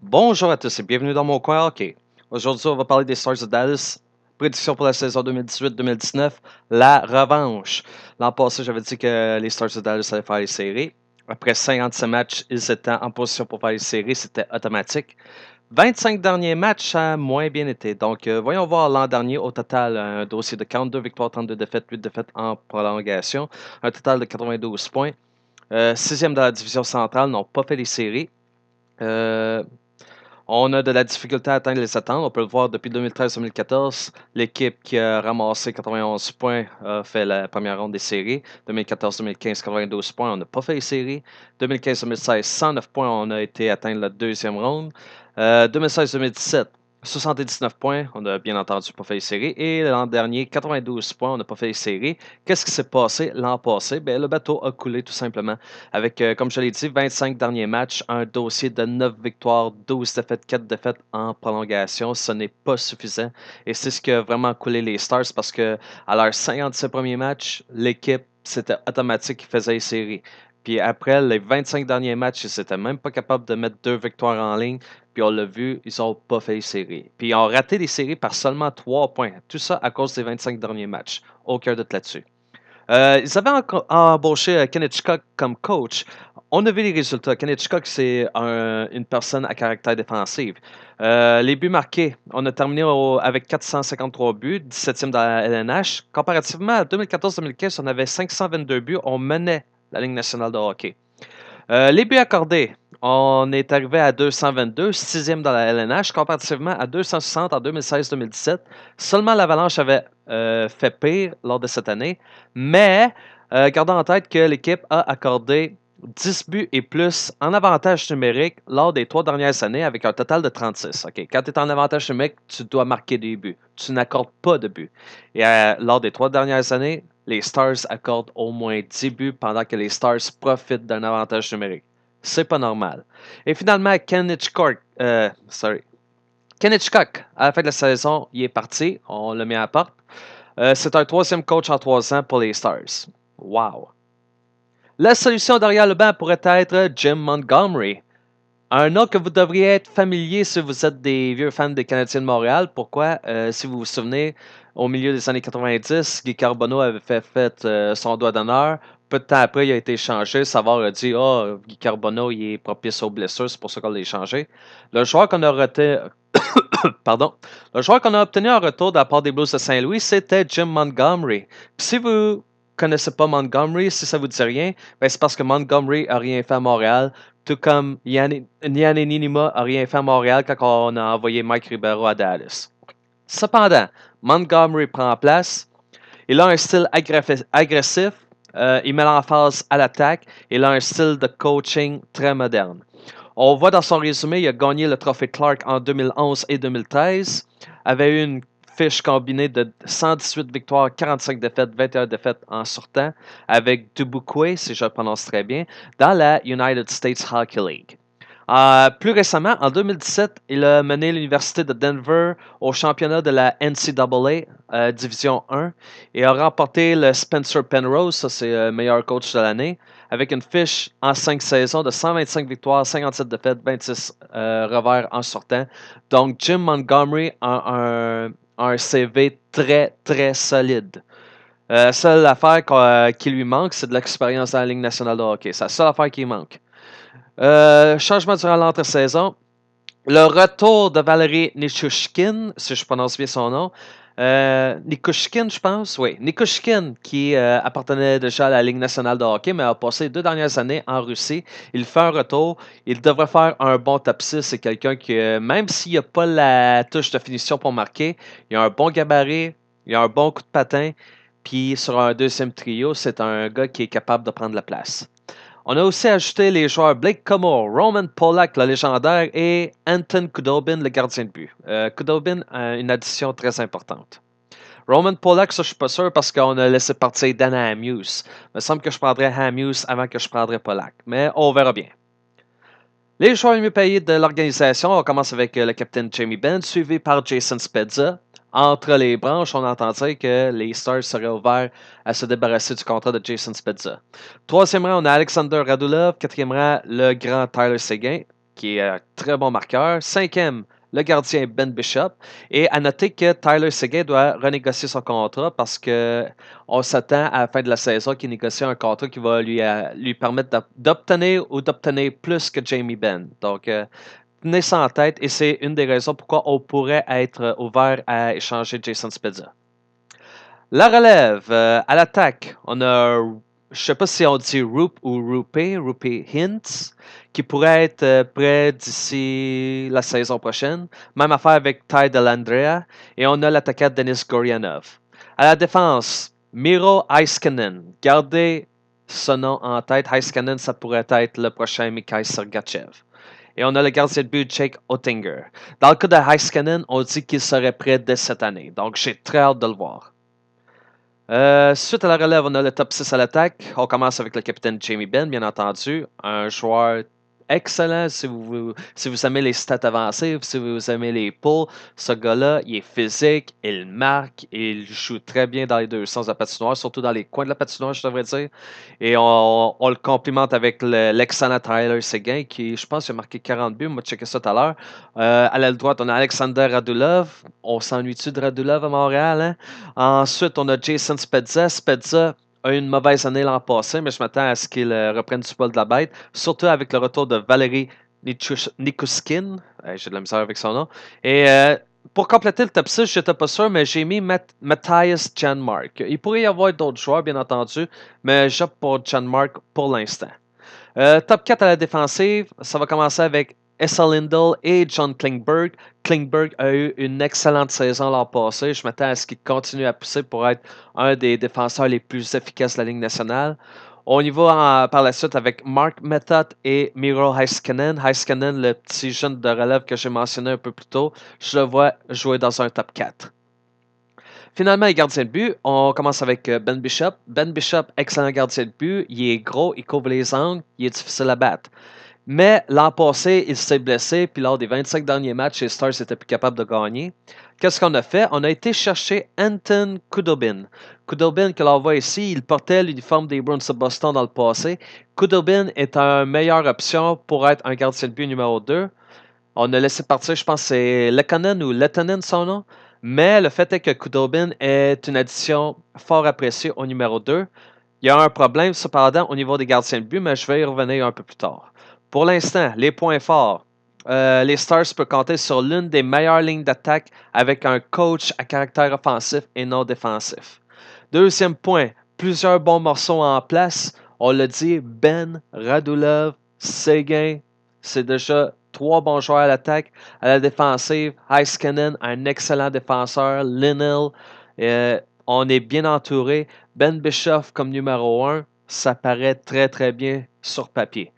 Bonjour à tous et bienvenue dans mon coin hockey. Aujourd'hui, on va parler des Stars de Dallas. Prédiction pour la saison 2018-2019, la revanche. L'an passé, j'avais dit que les Stars de Dallas allaient faire les séries. Après 57 matchs, ils étaient en position pour faire les séries, c'était automatique. 25 derniers matchs, ça a moins bien été. Donc, voyons voir l'an dernier. Au total, un dossier de 42 victoires, 32 défaites, 8 défaites en prolongation. Un total de 92 points. Sixième de la division centrale, n'ont pas fait les séries. Euh, on a de la difficulté à atteindre les attentes. On peut le voir depuis 2013-2014. L'équipe qui a ramassé 91 points a fait la première ronde des séries. 2014-2015, 92 points. On n'a pas fait les séries. 2015-2016, 109 points. On a été atteindre la deuxième ronde. 2016-2017, 79 points. On a bien entendu pas fait les séries. Et l'an dernier, 92 points. On n'a pas fait les séries. Qu'est-ce qui s'est passé l'an passé? Ben, le bateau a coulé tout simplement. Avec, comme je l'ai dit, 25 derniers matchs, un dossier de 9 victoires, 12 défaites, 4 défaites en prolongation. Ce n'est pas suffisant. Et c'est ce qui a vraiment coulé les Stars parce que à leurs 57 premiers matchs, l'équipe, c'était automatique qu'ils faisaient les séries. Puis après les 25 derniers matchs, ils n'étaient même pas capables de mettre 2 victoires en ligne. Puis on l'a vu, ils n'ont pas fait les séries. Puis ils ont raté les séries par seulement 3 points. Tout ça à cause des 25 derniers matchs. Aucun doute là-dessus. Ils avaient embauché Kenneth Hitchcock comme coach. On a vu les résultats. Kenneth Hitchcock, c'est une personne à caractère défensif. Les buts marqués, on a terminé avec 453 buts, 17e dans la LNH. Comparativement à 2014-2015, on avait 522 buts. On menait la Ligue nationale de hockey. Les buts accordés, on est arrivé à 222, 6e dans la LNH, comparativement à 260 en 2016-2017. Seulement l'Avalanche avait fait pire lors de cette année, mais gardons en tête que l'équipe a accordé 10 buts et plus en avantage numérique lors des 3 dernières années avec un total de 36. Okay? Quand tu es en avantage numérique, tu dois marquer des buts. Tu n'accordes pas de buts. Et lors des 3 dernières années, les Stars accordent au moins 10 buts pendant que les Stars profitent d'un avantage numérique. C'est pas normal. Et finalement, Ken Hitchcock, à la fin de la saison, il est parti. On l'a mis à la porte. C'est un troisième coach en 3 ans pour les Stars. Wow. La solution derrière le banc pourrait être Jim Montgomery. Un nom que vous devriez être familier si vous êtes des vieux fans des Canadiens de Montréal. Pourquoi? Si vous vous souvenez, au milieu des années 90, Guy Carbonneau avait fait son doigt d'honneur. Peu de temps après, il a été échangé. Savard a dit Guy Carbonneau, il est propice aux blessures, c'est pour ça qu'on l'a échangé. Le joueur qu'on a Pardon. Le joueur qu'on a obtenu en retour de la part des Blues de Saint-Louis, c'était Jim Montgomery. Puis si vous connaissez pas Montgomery, si ça vous dit rien, ben c'est parce que Montgomery a rien fait à Montréal, tout comme Yann Ninima a rien fait à Montréal quand on a envoyé Mike Ribeiro à Dallas. Cependant, Montgomery prend place. Il a un style agressif. Il met l'emphase à l'attaque. Il a un style de coaching très moderne. On voit dans son résumé, il a gagné le trophée Clark en 2011 et 2013. Avait eu une fiche combinée de 118 victoires, 45 défaites, 21 défaites en sortant, avec Dubuque, si je le prononce très bien, dans la United States Hockey League. Plus récemment, en 2017, il a mené l'Université de Denver au championnat de la NCAA Division 1 et a remporté le Spencer Penrose, ça c'est le meilleur coach de l'année, avec une fiche en 5 saisons de 125 victoires, 57 défaites, 26 revers en sortant. Donc Jim Montgomery a un CV très très solide. La seule affaire qui lui manque, c'est de l'expérience dans la Ligue nationale de hockey. C'est la seule affaire qui manque. Changement durant l'entre-saison. Le retour de Valérie Nichushkin, si je prononce bien son nom. Nikushkin, je pense. Oui, Nikushkin, qui appartenait déjà à la Ligue nationale de hockey, mais a passé 2 dernières années en Russie. Il fait un retour. Il devrait faire un bon top 6. C'est quelqu'un qui, même s'il n'a pas la touche de finition pour marquer, il a un bon gabarit, il a un bon coup de patin. Puis sur un deuxième trio, c'est un gars qui est capable de prendre la place. On a aussi ajouté les joueurs Blake Comeau, Roman Polak, le légendaire, et Anton Khudobin, le gardien de but. Khudobin a une addition très importante. Roman Polak, ça je suis pas sûr parce qu'on a laissé partir Dana Hamuse. Il me semble que je prendrais Hamuse avant que je prendrais Polak, mais on verra bien. Les joueurs les mieux payés de l'organisation, on commence avec le capitaine Jamie Benn, suivi par Jason Spezza. Entre les branches, on entend dire que les Stars seraient ouverts à se débarrasser du contrat de Jason Spezza. Troisième rang, on a Alexander Radulov. Quatrième rang, le grand Tyler Seguin. qui est un très bon marqueur. Cinquième, le gardien Ben Bishop. Et à noter que Tyler Seguin doit renégocier son contrat parce que on s'attend à la fin de la saison qu'il négocie un contrat qui va lui permettre d'obtenir plus que Jamie Benn. Donc, tenez ça en tête et c'est une des raisons pourquoi on pourrait être ouvert à échanger Jason Spezza. La relève, à l'attaque, on a, je sais pas si on dit Roop ou Rupe Hintz, qui pourrait être prêt d'ici la saison prochaine. Même affaire avec Ty Dellandrea. Et on a l'attaquant Denis Gorianov. À la défense, Miro Heiskanen. Gardez ce nom en tête. Heiskanen, ça pourrait être le prochain Mikhail Sergachev. Et on a le gardien de but Jake Ottinger. Dans le cas de Heiskanen, on dit qu'il serait prêt dès cette année. Donc j'ai très hâte de le voir. Suite à la relève, on a le top 6 à l'attaque. On commence avec le capitaine Jamie Benn, bien entendu. Un joueur excellent si vous aimez les stats avancées, si vous aimez les pulls. Ce gars-là, il est physique, il marque, il joue très bien dans les deux sens de la patinoire, surtout dans les coins de la patinoire, je devrais dire. Et on le complimente avec l'excellent Tyler Seguin, qui, je pense, a marqué 40 buts. On va checker ça tout à l'heure. À l'aile droite, on a Alexander Radulov. On s'ennuie-tu de Radulov à Montréal, hein? Ensuite, on a Jason Spezza. Spezza a eu une mauvaise année l'an passé, mais je m'attends à ce qu'il reprenne du poil de la bête, surtout avec le retour de Valérie Nikuskin. J'ai de la misère avec son nom. Et pour compléter le top 6, je n'étais pas sûr, mais j'ai mis Matthias Janmark. Il pourrait y avoir d'autres joueurs, bien entendu, mais j'opte pour Janmark pour l'instant. Top 4 à la défensive, ça va commencer avec Essa Lindell et John Klingberg. Klingberg a eu une excellente saison l'an passé. Je m'attends à ce qu'il continue à pousser pour être un des défenseurs les plus efficaces de la Ligue nationale. On y va par la suite avec Mark Method et Miro Heiskanen. Heiskanen, le petit jeune de relève que j'ai mentionné un peu plus tôt, je le vois jouer dans un top 4. Finalement, les gardiens de but, on commence avec Ben Bishop. Ben Bishop, excellent gardien de but. Il est gros, il couvre les angles, il est difficile à battre. Mais l'an passé, il s'est blessé, puis lors des 25 derniers matchs, les Stars n'étaient plus capables de gagner. Qu'est-ce qu'on a fait? On a été chercher Anton Khudobin. Khudobin, que l'on voit ici, il portait l'uniforme des Bruins de Boston dans le passé. Khudobin est une meilleure option pour être un gardien de but numéro 2. On a laissé partir, je pense, c'est Lekkonen ou Lettonen son nom. Mais le fait est que Khudobin est une addition fort appréciée au numéro 2. Il y a un problème, cependant, au niveau des gardiens de but, mais je vais y revenir un peu plus tard. Pour l'instant, les points forts. Les Stars peuvent compter sur l'une des meilleures lignes d'attaque avec un coach à caractère offensif et non défensif. Deuxième point, plusieurs bons morceaux en place. On l'a dit, Ben, Radulov, Seguin, c'est déjà trois bons joueurs à l'attaque. À la défensive, Heiskanen, un excellent défenseur. Linnell, on est bien entouré. Ben Bischoff comme numéro 1, ça paraît très très bien sur papier.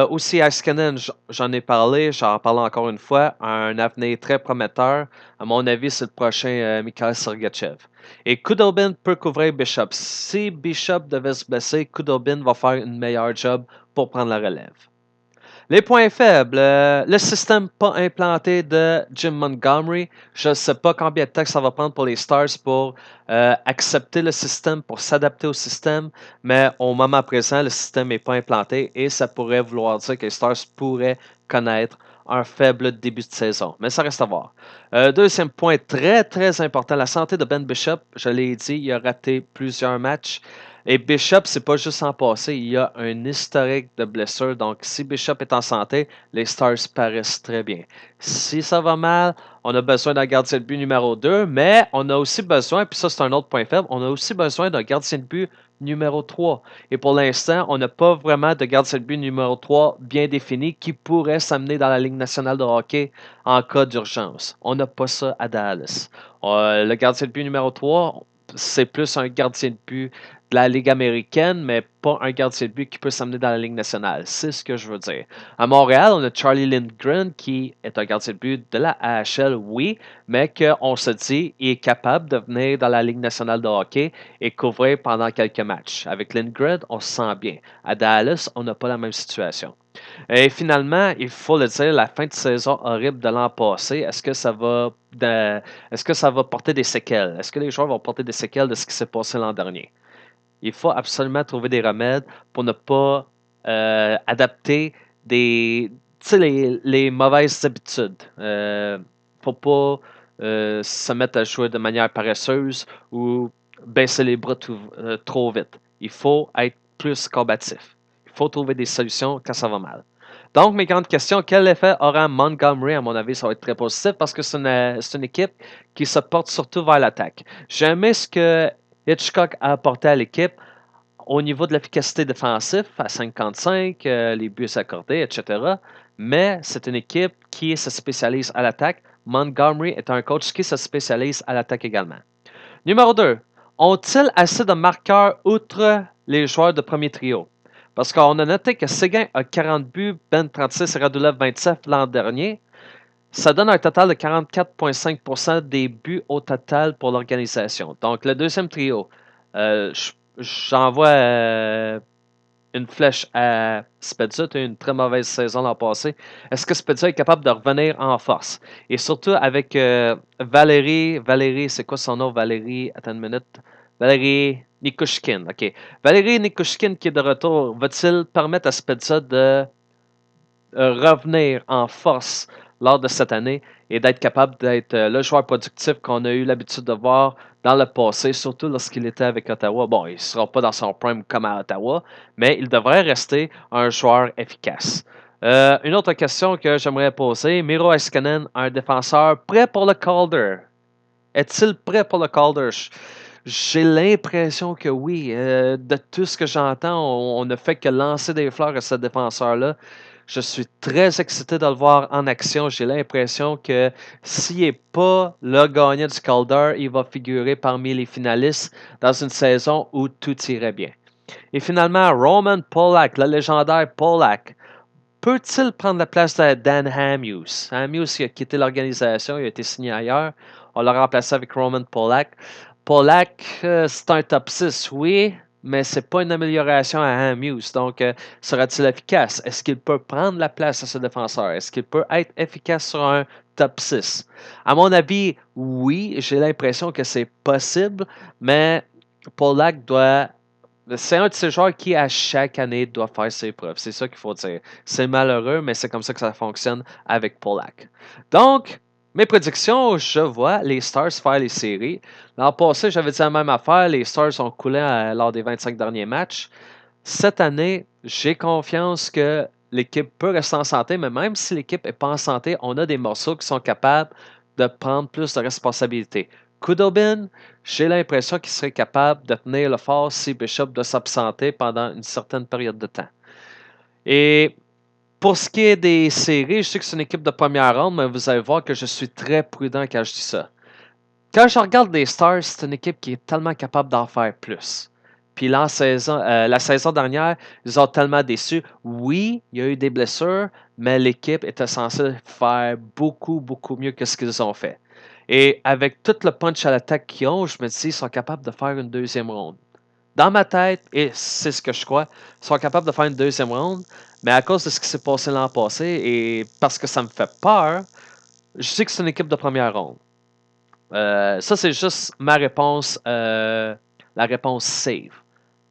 Aussi, Heiskanen, j'en ai parlé, j'en parle encore une fois, un avenir très prometteur. À mon avis, c'est le prochain Mikhail Sergachev. Et Khudobin peut couvrir Bishop. Si Bishop devait se blesser, Khudobin va faire une meilleure job pour prendre la relève. Les points faibles, le système pas implanté de Jim Montgomery. Je ne sais pas combien de temps ça va prendre pour les Stars pour accepter le système, pour s'adapter au système, mais au moment présent, le système n'est pas implanté et ça pourrait vouloir dire que les Stars pourraient connaître un faible début de saison. Mais ça reste à voir. Deuxième point très très important, la santé de Ben Bishop. Je l'ai dit, il a raté plusieurs matchs. Et Bishop, c'est pas juste en passé, il y a un historique de blessures. Donc, si Bishop est en santé, les Stars paraissent très bien. Si ça va mal, on a besoin d'un gardien de but numéro 2, mais on a aussi besoin, puis ça c'est un autre point faible, on a aussi besoin d'un gardien de but numéro 3. Et pour l'instant, on n'a pas vraiment de gardien de but numéro 3 bien défini qui pourrait s'amener dans la Ligue nationale de hockey en cas d'urgence. On n'a pas ça à Dallas. Le gardien de but numéro 3, c'est plus un gardien de but de la Ligue américaine, mais pas un gardien de but qui peut s'amener dans la Ligue nationale. C'est ce que je veux dire. À Montréal, on a Charlie Lindgren qui est un gardien de but de la AHL, oui, mais qu'on se dit il est capable de venir dans la Ligue nationale de hockey et couvrir pendant quelques matchs. Avec Lindgren, on se sent bien. À Dallas, on n'a pas la même situation. Et finalement, il faut le dire, la fin de saison horrible de l'an passé, est-ce que ça va porter des séquelles? Est-ce que les joueurs vont porter des séquelles de ce qui s'est passé l'an dernier? Il faut absolument trouver des remèdes pour ne pas adapter sais, les mauvaises habitudes. Faut pas se mettre à jouer de manière paresseuse ou baisser les bras trop vite. Il faut être plus combatif. Il faut trouver des solutions quand ça va mal. Donc, mes grandes questions, quel effet aura Montgomery? À mon avis, ça va être très positif parce que c'est une équipe qui se porte surtout vers l'attaque. J'ai aimé ce que Hitchcock a apporté à l'équipe au niveau de l'efficacité défensive à 55, les buts accordés, etc. Mais c'est une équipe qui se spécialise à l'attaque. Montgomery est un coach qui se spécialise à l'attaque également. Numéro 2. Ont-ils assez de marqueurs outre les joueurs de premier trio? Parce qu'on a noté que Seguin a 40 buts, Ben 36 et Radulov 27 l'an dernier. Ça donne un total de 44,5% des buts au total pour l'organisation. Donc, le deuxième trio, j'envoie une flèche à Spezza. Tu as eu une très mauvaise saison l'an passé. Est-ce que Spezza est capable de revenir en force? Et surtout avec Valérie, c'est quoi son nom? Valérie, attends une minute. Valérie Nikushkin. OK. Valérie Nikushkin qui est de retour, va-t-il permettre à Spezza de revenir en force lors de cette année et d'être capable d'être le joueur productif qu'on a eu l'habitude de voir dans le passé, surtout lorsqu'il était avec Ottawa. Bon, il ne sera pas dans son prime comme à Ottawa, mais il devrait rester un joueur efficace. Une autre question que j'aimerais poser, Miro Heiskanen, un défenseur prêt pour le Calder. Est-il prêt pour le Calder? J'ai l'impression que oui. De tout ce que j'entends, on ne fait que lancer des fleurs à ce défenseur-là. Je suis très excité de le voir en action. J'ai l'impression que s'il n'est pas le gagnant du Calder, il va figurer parmi les finalistes dans une saison où tout irait bien. Et finalement, Roman Polak, le légendaire Polak, peut-il prendre la place de Dan Hamhuis? Hamhuis qui a quitté l'organisation, il a été signé ailleurs. On l'a remplacé avec Roman Polak. Polak, c'est un top 6, oui, mais c'est pas une amélioration à Hamhuis. Donc, sera-t-il efficace? Est-ce qu'il peut prendre la place à ce défenseur? Est-ce qu'il peut être efficace sur un top 6? À mon avis, oui, j'ai l'impression que c'est possible, mais Polak doit. C'est un de ces joueurs qui, à chaque année, doit faire ses preuves. C'est ça qu'il faut dire. C'est malheureux, mais c'est comme ça que ça fonctionne avec Polak. Donc, mes prédictions, je vois les Stars faire les séries. L'an passé, j'avais dit la même affaire. Les Stars ont coulé lors des 25 derniers matchs. Cette année, j'ai confiance que l'équipe peut rester en santé, mais même si l'équipe n'est pas en santé, on a des morceaux qui sont capables de prendre plus de responsabilités. Kudobin, j'ai l'impression qu'il serait capable de tenir le fort si Bishop doit s'absenter pendant une certaine période de temps. Et pour ce qui est des séries, je sais que c'est une équipe de première ronde, mais vous allez voir que je suis très prudent quand je dis ça. Quand je regarde les Stars, c'est une équipe qui est tellement capable d'en faire plus. Puis la saison dernière, ils ont tellement déçu. Oui, il y a eu des blessures, mais l'équipe était censée faire beaucoup, beaucoup mieux que ce qu'ils ont fait. Et avec tout le punch à l'attaque qu'ils ont, je me dis qu'ils sont capables de faire une deuxième ronde. Dans ma tête, et c'est ce que je crois, ils sont capables de faire une deuxième ronde, mais à cause de ce qui s'est passé l'an passé et parce que ça me fait peur, je sais que c'est une équipe de première ronde. Ça, c'est juste ma réponse, la réponse save.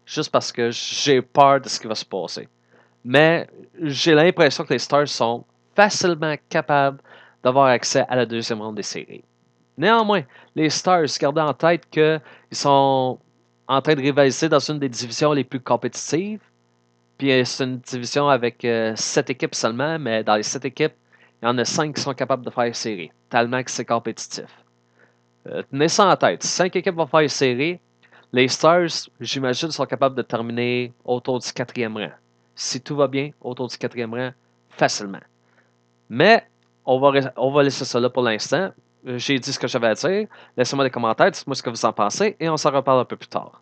Juste parce que j'ai peur de ce qui va se passer. Mais j'ai l'impression que les Stars sont facilement capables d'avoir accès à la deuxième ronde des séries. Néanmoins, les Stars, gardez en tête qu'ils sont en train de rivaliser dans une des divisions les plus compétitives. Puis c'est une division avec 7 équipes seulement, mais dans les 7 équipes, il y en a 5 qui sont capables de faire série, tellement que c'est compétitif. Tenez ça en tête. 5 équipes vont faire série. Les Stars, j'imagine, sont capables de terminer autour du 4e rang. Si tout va bien, autour du 4e rang, facilement. Mais on va laisser ça là pour l'instant. J'ai dit ce que j'avais à dire. Laissez-moi des commentaires, dites-moi ce que vous en pensez et on s'en reparle un peu plus tard.